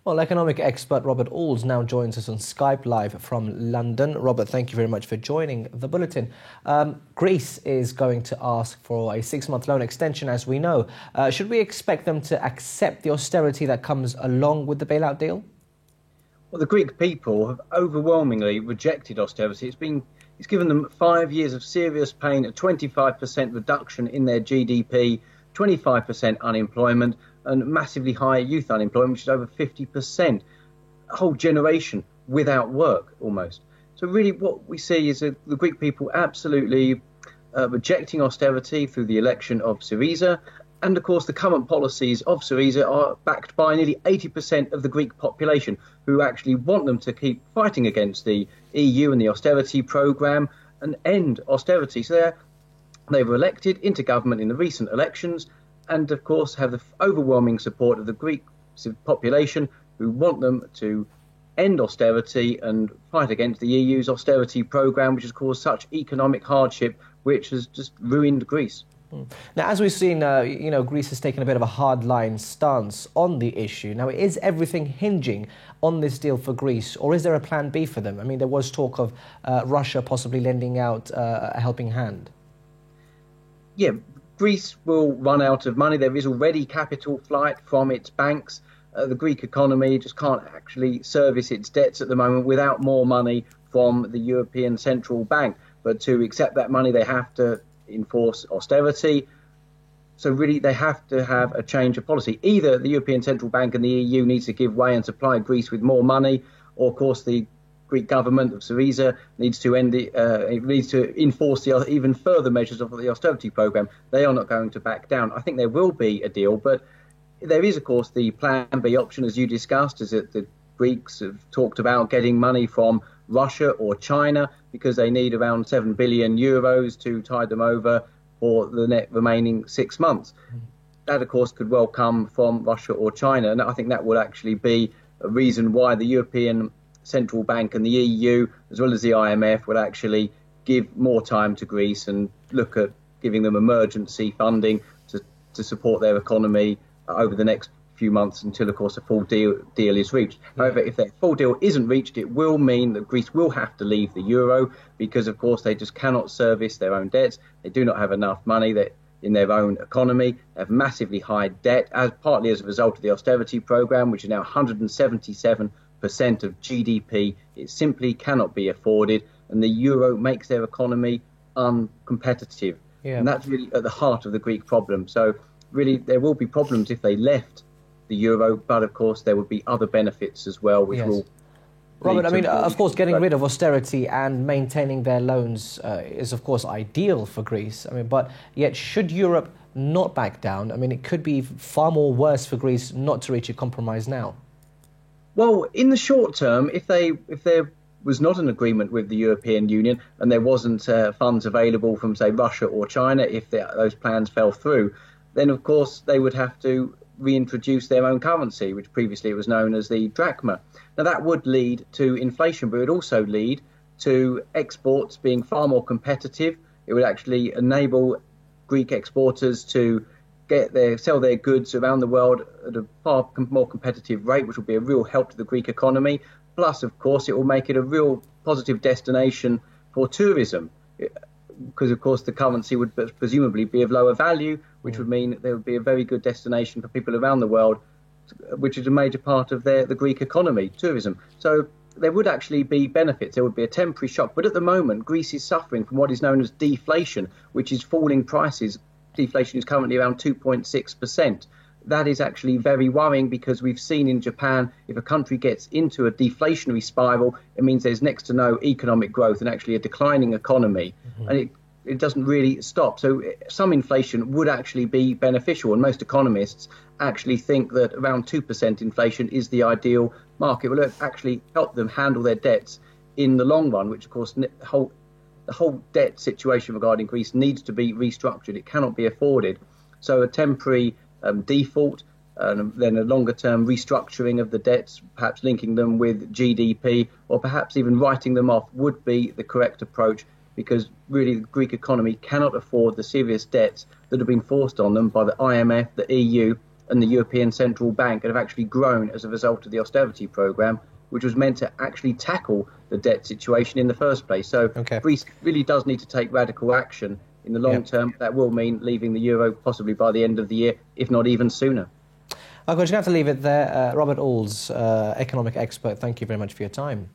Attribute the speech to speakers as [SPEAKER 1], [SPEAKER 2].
[SPEAKER 1] Well, economic expert Robert Alls now joins us on Skype live from London. Robert, thank you very much for joining the bulletin. Greece is going to ask for a 6-month loan extension, as we know. Should we expect them to accept the austerity that comes along with the bailout deal?
[SPEAKER 2] Well, the Greek people have overwhelmingly rejected austerity. It's given them 5 years of serious pain, a 25% reduction in their GDP, 25% unemployment, and massively high youth unemployment, which is over 50%. A whole generation without work, almost. So really what we see is the Greek people absolutely rejecting austerity through the election of Syriza. And of course, the current policies of Syriza are backed by nearly 80% of the Greek population, who actually want them to keep fighting against the EU and the austerity programme and end austerity. So they were elected into government in the recent elections, and of course have the overwhelming support of the Greek population, who want them to end austerity and fight against the EU's austerity programme, which has caused such economic hardship, which has just ruined Greece.
[SPEAKER 1] Now, as we've seen, Greece has taken a bit of a hardline stance on the issue. Now, is everything hinging on this deal for Greece, or is there a plan B for them? I mean, there was talk of Russia possibly lending out a helping hand.
[SPEAKER 2] Yeah, Greece will run out of money. There is already capital flight from its banks. The Greek economy just can't actually service its debts at the moment without more money from the European Central Bank. But to accept that money, they have to enforce austerity. So really, they have to have a change of policy. Either the European Central Bank and the EU needs to give way and supply Greece with more money, or of course the Greek government of Syriza needs to enforce the even further measures of the austerity programme. They are not going to back down. I think there will be a deal, but there is, of course, the Plan B option, as you discussed, is that the Greeks have talked about getting money from Russia or China because they need around 7 billion euros to tide them over for the remaining 6 months. That, of course, could well come from Russia or China. And I think that would actually be a reason why the European Central Bank and the EU, as well as the IMF, would actually give more time to Greece and look at giving them emergency funding to support their economy over the next few months until, of course, a full deal is reached. However, if that full deal isn't reached, it will mean that Greece will have to leave the euro because, of course, they just cannot service their own debts. They do not have enough money in their own economy. They have massively high debt, partly as a result of the austerity programme, which is now 177% of GDP. It simply cannot be afforded, and the euro makes their economy uncompetitive. Yeah. And that's really at the heart of the Greek problem. So really, there will be problems if they left the euro, but of course there would be other benefits as well, which will...
[SPEAKER 1] Robert, I mean, of course, getting rid of austerity and maintaining their loans is, of course, ideal for Greece. I mean, but yet, should Europe not back down? I mean, it could be far more worse for Greece not to reach a compromise now.
[SPEAKER 2] Well, in the short term, if there was not an agreement with the European Union and there wasn't funds available from, say, Russia or China, if those plans fell through, then, of course, they would have to reintroduce their own currency, which previously was known as the drachma. Now, that would lead to inflation, but it would also lead to exports being far more competitive. It would actually enable Greek exporters to sell their goods around the world at a far more competitive rate, which will be a real help to the Greek economy. Plus, of course, it will make it a real positive destination for tourism, because, of course, the currency would presumably be of lower value, which would mean there would be a very good destination for people around the world, which is a major part of the Greek economy, tourism. So there would actually be benefits. There would be a temporary shock. But at the moment, Greece is suffering from what is known as deflation, which is falling prices. Deflation is currently around 2.6%. That is actually very worrying because we've seen in Japan, if a country gets into a deflationary spiral, it means there's next to no economic growth and actually a declining economy. And it doesn't really stop. So some inflation would actually be beneficial. And most economists actually think that around 2% inflation is the ideal market. Will actually help them handle their debts in the long run, which, of course, the whole debt situation regarding Greece needs to be restructured. It cannot be afforded. So a temporary default, then a longer-term restructuring of the debts, perhaps linking them with GDP, or perhaps even writing them off, would be the correct approach, because really the Greek economy cannot afford the serious debts that have been forced on them by the IMF, the EU, and the European Central Bank have actually grown as a result of the austerity programme, which was meant to actually tackle the debt situation in the first place. So Greece really does need to take radical action. In the long term, that will mean leaving the euro possibly by the end of the year, if not even sooner.
[SPEAKER 1] I'm going to have to leave it there. Robert Alls, economic expert, thank you very much for your time.